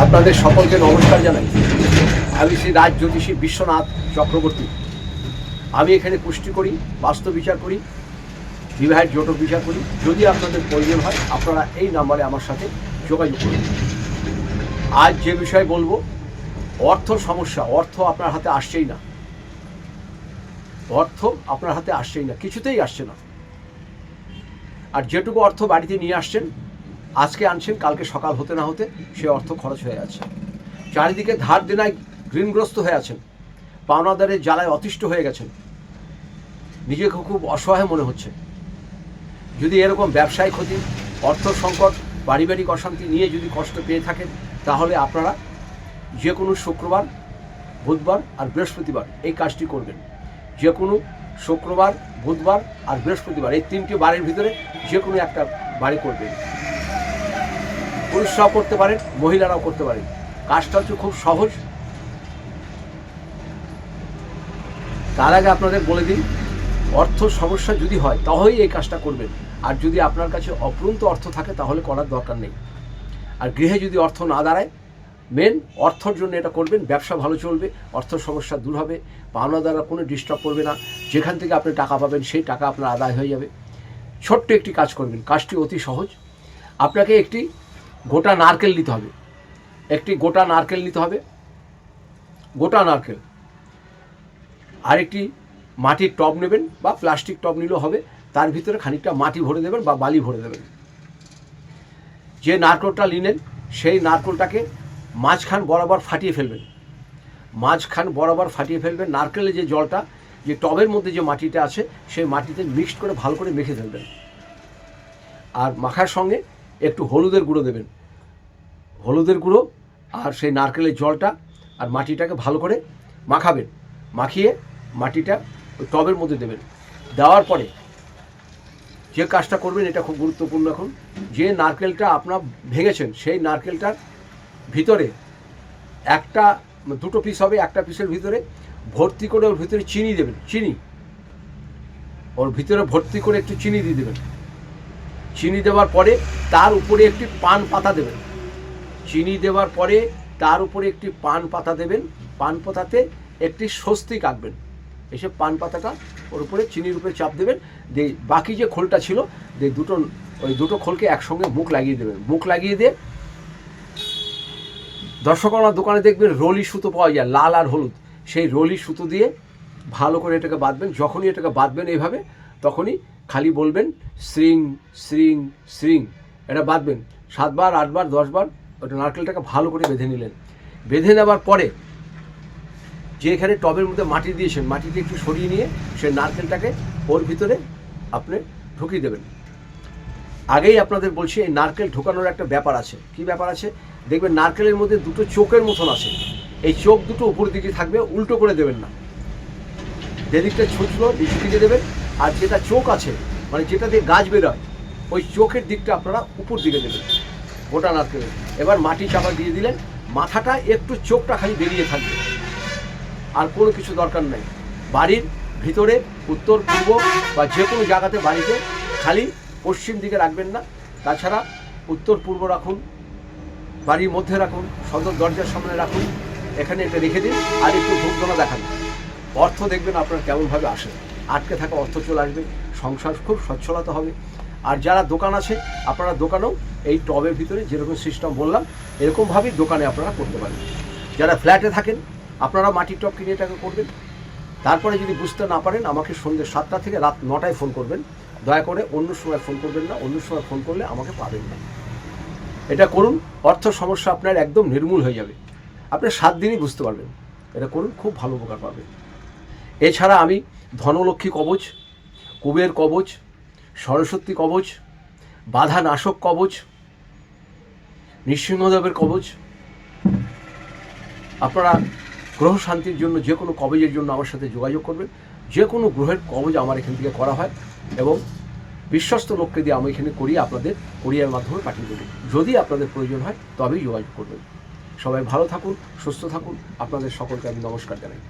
আপনাদের সকলকে নমস্কার জানাই। আমি শ্রী রাজ জ্যোতিষী বিশ্বনাথ চক্রবর্তী। আমি এখানে পুষ্টি করি, বাস্তু বিচার করি, বিবাহের জটক বিচার করি। যদি আপনাদের প্রয়োজন হয় আপনারা এই নাম্বারে আমার সাথে যোগাযোগ করুন। আজ যে বিষয়ে বলবো, অর্থ সমস্যা। অর্থ আপনার হাতে আসছেই না, অর্থ আপনার হাতে আসছেই না, কিছুতেই আসছে না। আর যেটুকু অর্থ বাড়িতে নিয়ে আসছেন, আজকে আনছেন, কালকে সকাল হতে না হতে সে অর্থ খরচ হয়ে যাচ্ছে। চারিদিকে ধার দেনায় ঋণগ্রস্ত হয়ে আছেন, পাওনাদারের জ্বালায় অতিষ্ঠ হয়ে গেছেন, নিজেকে খুব অসহায় মনে হচ্ছে। যদি এরকম ব্যবসায় ক্ষতি, অর্থ সংকট, পারিবারিক অশান্তি নিয়ে যদি কষ্ট পেয়ে থাকেন, তাহলে আপনারা যে কোনো শুক্রবার, বুধবার আর বৃহস্পতিবার এই কাজটি করবেন। যে কোনো শুক্রবার, বুধবার আর বৃহস্পতিবার এই তিনটি বারের ভিতরে যে কোনো একটা বাড়ি করবেন। পুরুষরাও করতে পারেন, মহিলারাও করতে পারেন। কাজটা হচ্ছে খুব সহজ। তার আগে আপনাদের বলে দিন, অর্থ সমস্যা যদি হয় তাহলেই এই কাজটা করবেন। আর যদি আপনার কাছে অপূরন্ত অর্থ থাকে তাহলে করার দরকার নেই। আর গৃহে যদি অর্থ না দাঁড়ায়, মেন অর্থর জন্য এটা করবেন। ব্যবসা ভালো চলবে, অর্থ সমস্যা দূর হবে, পাওনা দ্বারা কোনো ডিস্টার্ব করবে না। যেখান থেকে আপনি টাকা পাবেন সেই টাকা আপনার আদায় হয়ে যাবে। ছোট্ট একটি কাজ করবেন, কাজটি অতি সহজ। আপনাকে একটি গোটা নারকেল নিতে হবে, গোটা নারকেল আর একটি মাটির টব নেবেন বা প্লাস্টিক টব নিলেও হবে। তার ভিতরে খানিকটা মাটি ভরে দেবেন বা বালি ভরে দেবেন। যে নারকেলটা নিলেন সেই নারকেলটাকে মাঝখান বরাবর ফাটিয়ে ফেলবেন। নারকেলের যে জলটা, যে টবের মধ্যে যে মাটিটা আছে সেই মাটিতে মিক্সড করে ভালো করে মেখে ফেলবেন। আর মাখার সঙ্গে একটু হলুদের গুঁড়ো দেবেন। হলুদের গুঁড়ো আর সেই নারকেলের জলটা আর মাটিটাকে ভালো করে মাখাবেন। মাখিয়ে মাটিটা ওই টবের মধ্যে দেবেন। দেওয়ার পরে যে কাজটা করবেন, এটা খুব গুরুত্বপূর্ণ। এখন যে নারকেলটা আপনার ভেঙেছেন সেই নারকেলটার ভিতরে দুটো পিস হবে, একটা পিসের ভিতরে ভর্তি করে ওর ভিতরে চিনি দেবেন। ওর ভিতরে ভর্তি করে একটু চিনি দিয়ে দেবেন। চিনি দেওয়ার পরে তার উপরে একটি পান পাতা দেবেন। পান পাতাতে একটি স্বস্তিক আঁকবেন। এসে পান পাতাটা ওর উপরে চিনির উপরে চাপ দেবেন। দিয়ে বাকি যে খোলটা ছিল, ওই দুটো খোলকে একসঙ্গে মুখ লাগিয়ে দেবেন। মুখ লাগিয়ে দিয়ে দর্শকর্মার দোকানে দেখবেন রলি সুতো পাওয়া যায়, লাল আর হলুদ। সেই রলি সুতো দিয়ে ভালো করে এটাকে বাঁধবেন। যখনই এটাকে বাঁধবেন এইভাবে, তখনই খালি বলবেন শ্রিং শ্রিং শ্রিং। এটা বাঁধবেন 7 বার, 8 বার, 10 বার। ওটা নারকেলটাকে ভালো করে বেঁধে নিলেন। বেঁধে নেওয়ার পরে যে এখানে টবের মধ্যে মাটি দিয়েছেন, মাটিতে একটু সরিয়ে নিয়ে সেই নারকেলটাকে ওর ভিতরে আপনি ঢুকিয়ে দেবেন। আগেই আপনাদের বলছি, এই নারকেল ঢোকানোর একটা ব্যাপার আছে। কি ব্যাপার আছে? দেখবেন নারকেলের মধ্যে দুটো চোখের মতন আছে। এই চোখ দুটো উপর দিকে থাকবে, উল্টো করে দেবেন না। যেদিকটা ছুটলো নিচের দিকে দেবেন। আর যেটা চোখ আছে, মানে যেটা দিয়ে গাছ বেরোয়, ওই চোখের দিকটা আপনারা উপর দিকে দেবেন গোটা নারকেলের। এবার মাটি চাপা দিয়ে দিলেন। মাথাটা একটু, চোখটা খালি বেরিয়ে থাকবে, আর কোনো কিছু দরকার নাই। বাড়ির ভিতরে উত্তর পূর্ব বা যে কোনো জায়গাতে বাড়িতে খালি পশ্চিম দিকে রাখবেন না। তাছাড়া উত্তর পূর্ব রাখুন, বাড়ির মধ্যে রাখুন, সদর দরজার সামনে রাখুন। এখানে এটা রেখে দিন আর একটু ধূপধুনা দেখান। অর্থ দেখবেন আপনার কেমনভাবে আসে। আটকে থাকা অর্থ চলে আসবে, সংসার খুব সচ্ছলতা হবে। আর যারা দোকান আছে, আপনারা দোকানেও এই টবের ভিতরে যেরকম সিস্টেম বললাম, এরকমভাবেই দোকানে আপনারা করতে পারেন। যারা ফ্ল্যাটে থাকেন, আপনারা মাটির টব কিনে এটাকে করবেন। তারপরে যদি বুঝতে না পারেন, আমাকে সন্ধ্যে 7টা থেকে রাত 9টায় ফোন করবেন। দয়া করে অন্য সময় ফোন করবেন না। অন্য সময় ফোন করলে আমাকে পাবেন না। এটা করুন, অর্থ সমস্যা আপনার একদম নির্মূল হয়ে যাবে। আপনি 7 দিনই বুঝতে পারবেন। এটা করুন, খুব ভালো উপকার পাবেন। এছাড়া আমি ধনলক্ষ্মী কবচ, কুবের কবচ, সরস্বতী কবচ, বাধা নাশক কবচ, নৃসিংহদেবের কবচ, আপনারা গ্রহ শান্তির জন্য যে কোনো কবচের জন্য আমার সাথে যোগাযোগ করবেন। যে কোনো গ্রহের কবচ আমার এখান থেকে করা হয় এবং বিশ্বস্ত লোককে দিয়ে আমি এখানে করিয়ে আপনাদের কোরিয়ার মাধ্যমে পাঠিয়ে দেবো। যদি আপনাদের প্রয়োজন হয় তবেই যোগাযোগ করবেন। সবাই ভালো থাকুন, সুস্থ থাকুন। আপনাদের সকলকে আমি নমস্কার জানাই।